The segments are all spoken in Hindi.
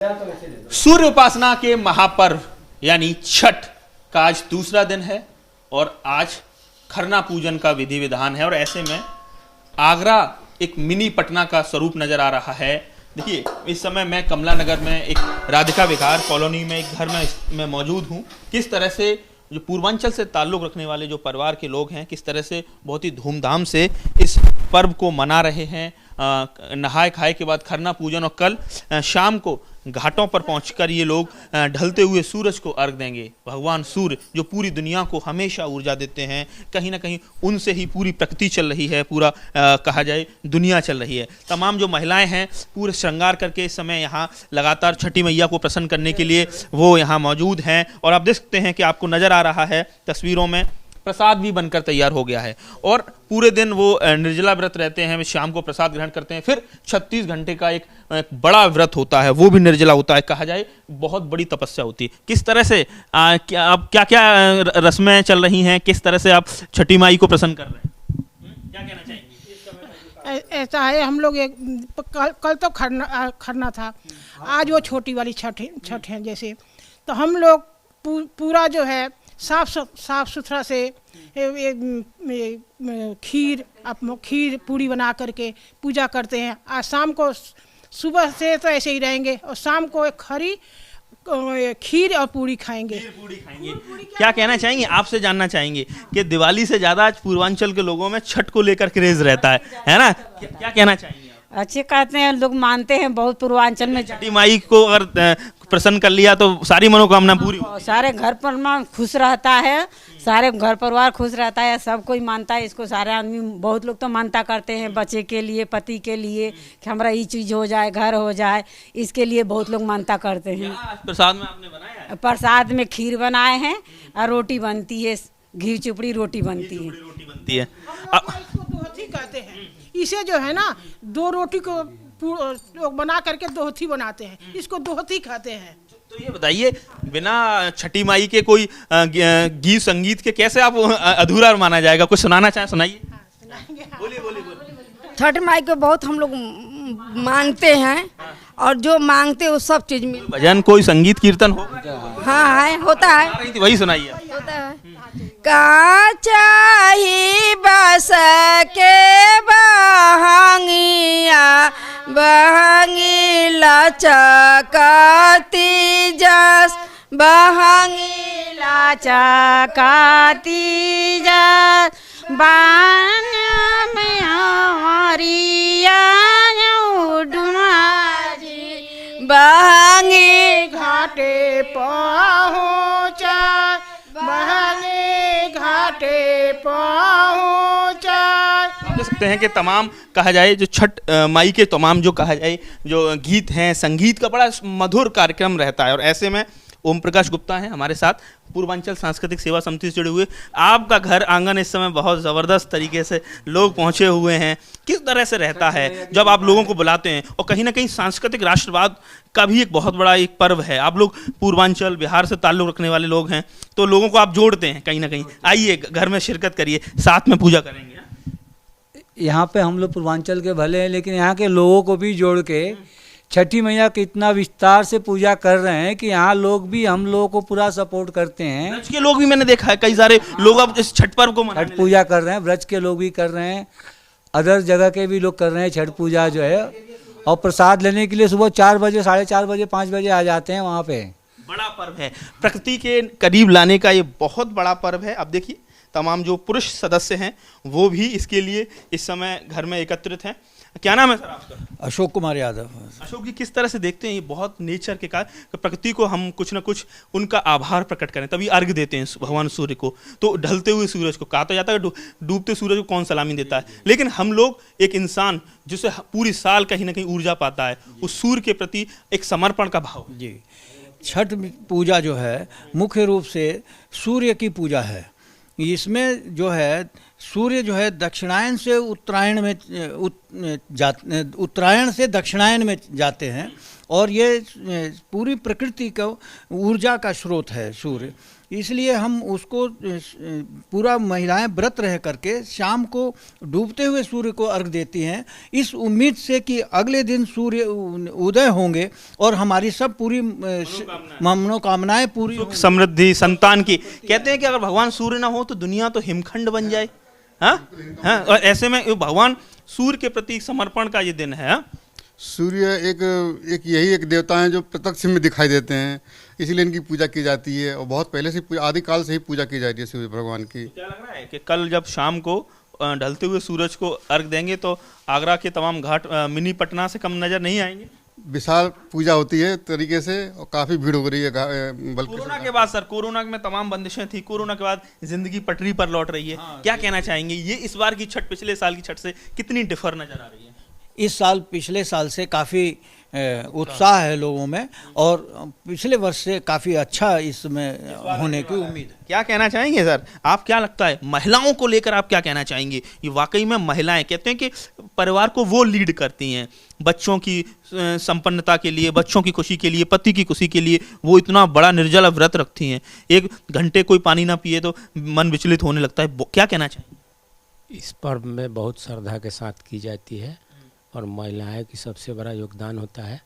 सूर्य उपासना के महापर्व यानी छठ का आज दूसरा दिन है और आज खरना पूजन का विधि विधान है। और ऐसे में आगरा एक मिनी पटना का स्वरूप नजर आ रहा है। देखिए, इस समय मैं कमला नगर में एक राधिका विहार कॉलोनी में एक घर में मौजूद हूँ। किस तरह से जो पूर्वांचल से ताल्लुक़ रखने वाले जो परिवार के लोग हैं, किस तरह से बहुत ही धूमधाम से इस पर्व को मना रहे हैं। नहाए खाए के बाद खरना पूजन और कल शाम को घाटों पर पहुंचकर ये लोग ढलते हुए सूरज को अर्घ देंगे। भगवान सूर्य जो पूरी दुनिया को हमेशा ऊर्जा देते हैं, कहीं ना कहीं उनसे ही पूरी प्रकृति चल रही है, पूरा कहा जाए दुनिया चल रही है। तमाम जो महिलाएं हैं पूरे श्रृंगार करके इस समय यहाँ लगातार छठी मैया को प्रसन्न करने के लिए वो यहाँ मौजूद हैं। और आप देख सकते हैं कि आपको नज़र आ रहा है तस्वीरों में प्रसाद भी बनकर तैयार हो गया है। और पूरे दिन वो निर्जला व्रत रहते हैं, शाम को प्रसाद ग्रहण करते हैं। फिर 36 घंटे का एक बड़ा व्रत होता है, वो भी निर्जला होता है। कहा जाए बहुत बड़ी तपस्या होती है। किस तरह से क्या क्या रस्में चल रही हैं, किस तरह से आप छठी माई को प्रसन्न कर रहे हैं, क्या कहना चाहेंगे? ऐसा है, हम लोग कल तो खरना था, आज वो छोटी वाली छठ है जैसे। तो हम लोग पूरा जो है साफ सुथरा से खीर पूड़ी बना करके पूजा करते हैं। आज शाम को सुबह से तो ऐसे ही रहेंगे और शाम को एक खरी खीर और पूड़ी खाएंगे। क्या कहना चाहेंगे? आपसे जानना चाहेंगे कि दिवाली से ज़्यादा आज पूर्वांचल के लोगों में छठ को लेकर क्रेज रहता है ना? क्या कहना चाहेंगे? अच्छे कहते हैं, लोग मानते हैं बहुत पूर्वांचल में। छठी माई को अगर प्रसन्न कर लिया तो सारी मनोकामना पूरी होती है। सारे घर परिवार खुश रहता है, सारे घर परिवार खुश रहता है, सब कोई मानता है इसको। सारे आदमी, बहुत लोग तो मानता करते हैं बच्चे के लिए, पति के लिए कि हमारा ये चीज़ हो जाए, घर हो जाए, इसके लिए बहुत लोग मानता करते हैं। प्रसाद में आपने बनाया है? प्रसाद में खीर बनाए हैं और रोटी बनती है, घी चुपड़ी रोटी बनती है। इसको दोहती कहते हैं। इसे जो है ना, दो रोटी को लोग बना करके दोहती बनाते हैं, इसको दोहती कहते हैं। तो ये बताइए, बिना छठी माई के कोई गीत संगीत के कैसे आप अधूरा माना जाएगा? कुछ सुनाना चाहे सुनाइए। बोलिए। छठ माई को बहुत हम लोग मानते हैं और जो मांगते हैं वो सब चीज मिल। भजन कोई संगीत कीर्तन हो? हाँ है, होता है। वही सुनाइए। होता है। काचाही बस के बहंगिया बहंगी लचकती जस बहंगी लचकती जस बान में हमारिया डुमारी बहंगी घाटे पहुँचा, बहंगी घाटे पहुँचा। देख सकते हैं कि तमाम कहा जाए जो छठ माई के तमाम जो कहा जाए जो गीत हैं, संगीत का बड़ा मधुर कार्यक्रम रहता है। और ऐसे में ओम प्रकाश गुप्ता हैं हमारे साथ, पूर्वांचल सांस्कृतिक सेवा समिति से जुड़े हुए। आपका घर आंगन इस समय बहुत ज़बरदस्त तरीके से लोग पहुंचे हुए हैं। किस तरह से रहता है जब आप लोगों को बुलाते हैं? और कहीं ना कहीं सांस्कृतिक राष्ट्रवाद का भी एक बहुत बड़ा एक पर्व है। आप लोग पूर्वांचल बिहार से ताल्लुक़ रखने वाले लोग हैं, तो लोगों को आप जोड़ते हैं कहीं ना कहीं। आइए घर में शिरकत करिए, साथ में पूजा करेंगे। यहाँ पे हम लोग पूर्वांचल के भले हैं, लेकिन यहाँ के लोगों को भी जोड़ के छठी मैया की इतना विस्तार से पूजा कर रहे हैं कि यहाँ लोग भी हम लोगों को पूरा सपोर्ट करते हैं। ब्रज के लोग भी मैंने देखा है, कई सारे लोग अब इस छठ पर्व को छठ पूजा कर रहे हैं। ब्रज के लोग भी कर रहे हैं, अदर जगह के भी लोग कर रहे हैं छठ पूजा जो है। और प्रसाद लेने के लिए सुबह 4 बजे, 4:30 बजे, 5 बजे आ जाते हैं वहाँ पे। बड़ा पर्व है, प्रकृति के करीब लाने का ये बहुत बड़ा पर्व है। अब देखिए, तमाम जो पुरुष सदस्य हैं वो भी इसके लिए इस समय घर में एकत्रित हैं। क्या नाम है सर आपका? अशोक कुमार यादव। अशोक जी, किस तरह से देखते हैं ये बहुत नेचर के कारण प्रकृति को हम कुछ ना कुछ उनका आभार प्रकट करें, तभी अर्घ देते हैं भगवान सूर्य को। तो ढलते हुए सूरज को कहा तो जाता है, डूबते सूरज को कौन सलामी देता है? लेकिन हम लोग एक इंसान जिसे पूरी साल कहीं ना कहीं ऊर्जा पाता है, उस सूर्य के प्रति एक समर्पण का भाव। जी, छठ पूजा जो है मुख्य रूप से सूर्य की पूजा है। इसमें जो है सूर्य जो है दक्षिणायन से उत्तरायण में उत्तरायण से दक्षिणायन में जाते हैं और ये पूरी प्रकृति का ऊर्जा का स्रोत है सूर्य। इसलिए हम उसको पूरा महिलाएं व्रत रह करके शाम को डूबते हुए सूर्य को अर्घ देती हैं, इस उम्मीद से कि अगले दिन सूर्य उदय होंगे और हमारी सब पूरी मनोकामनाएं पूरी सुख समृद्धि संतान की। कहते हैं कि अगर भगवान सूर्य ना हो तो दुनिया तो हिमखंड बन जाए। हाँ, और ऐसे में भगवान सूर्य के प्रति समर्पण का ये दिन है। हाँ? सूर्य एक यही एक देवता हैं जो प्रत्यक्ष में दिखाई देते हैं, इसीलिए इनकी पूजा की जाती है और बहुत पहले से आदिकाल से ही पूजा की जाती है सूर्य भगवान की। क्या लग रहा है कि कल जब शाम को ढलते हुए सूरज को अर्घ देंगे तो आगरा के तमाम घाट मिनी पटना से कम नजर नहीं आएंगे? विशाल पूजा होती है तरीके से और काफ़ी भीड़ हो रही है। बल्कि कोरोना के बाद सर, कोरोना में तमाम बंदिशें थी, कोरोना के बाद जिंदगी पटरी पर लौट रही है। क्या कहना चाहेंगे, ये इस बार की छठ पिछले साल की छठ से कितनी डिफर नजर आ रही है? इस साल पिछले साल से काफ़ी उत्साह है लोगों में और पिछले वर्ष से काफ़ी अच्छा इसमें होने की उम्मीद है। क्या कहना चाहेंगे सर, आप क्या लगता है महिलाओं को लेकर आप क्या कहना चाहेंगे? ये वाकई में महिलाएं कहते हैं कि परिवार को वो लीड करती हैं, बच्चों की संपन्नता के लिए, बच्चों की खुशी के लिए, पति की खुशी के लिए वो इतना बड़ा निर्जला व्रत रखती हैं। 1 घंटे कोई पानी ना पिए तो मन विचलित होने लगता है। क्या कहना चाहेंगे? इस पर्व में बहुत श्रद्धा के साथ की जाती है और महिलाएं की सबसे बड़ा योगदान होता है।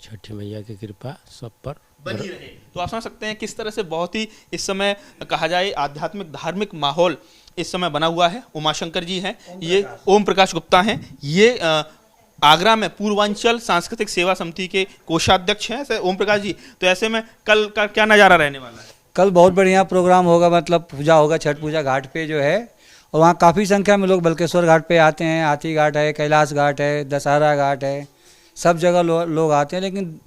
छठी मैया की कृपा सब पर बनी रहे। तो आप समझ सकते हैं किस तरह से बहुत ही इस समय कहा जाए आध्यात्मिक धार्मिक माहौल इस समय बना हुआ है। उमाशंकर जी हैं, ये ओम प्रकाश गुप्ता हैं, ये आगरा में पूर्वांचल सांस्कृतिक सेवा समिति के कोषाध्यक्ष हैं। ओम प्रकाश जी, तो ऐसे में कल का क्या नज़ारा रहने वाला है? कल बहुत बढ़िया प्रोग्राम होगा, मतलब पूजा होगा, छठ पूजा घाट पे जो है, और वहाँ काफ़ी संख्या में लोग बल्केश्वर घाट पे आते हैं, हाथी घाट है, कैलाश घाट है, दशहरा घाट है, सब जगह लोग आते हैं। लेकिन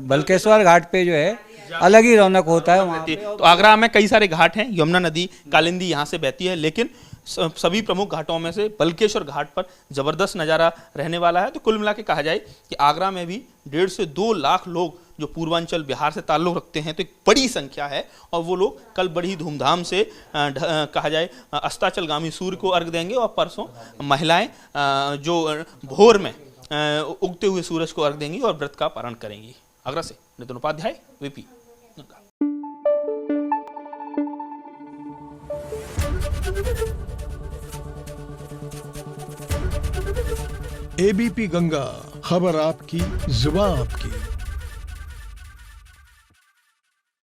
बल्केश्वर घाट पे जो है अलग ही रौनक होता है वहाँ। तो आगरा में कई सारे घाट हैं, यमुना नदी कालिंदी यहाँ से बहती है, लेकिन सभी प्रमुख घाटों में से बल्केश्वर घाट पर जबरदस्त नज़ारा रहने वाला है। तो कुल मिला के कहा जाए कि आगरा में भी 1.5 से 2 लाख लोग जो पूर्वांचल बिहार से ताल्लुक़ रखते हैं, तो एक बड़ी संख्या है और वो लोग कल बड़ी धूमधाम से कहा जाए अस्ताचलगामी सूर्य को अर्घ देंगे और परसों महिलाएं जो भोर में उगते हुए सूरज को अर्घ देंगी और व्रत का पारण करेंगी। आगरा से नितिन उपाध्याय, वीपी। एबीपी गंगा, खबर आपकी, जुबान आपकी।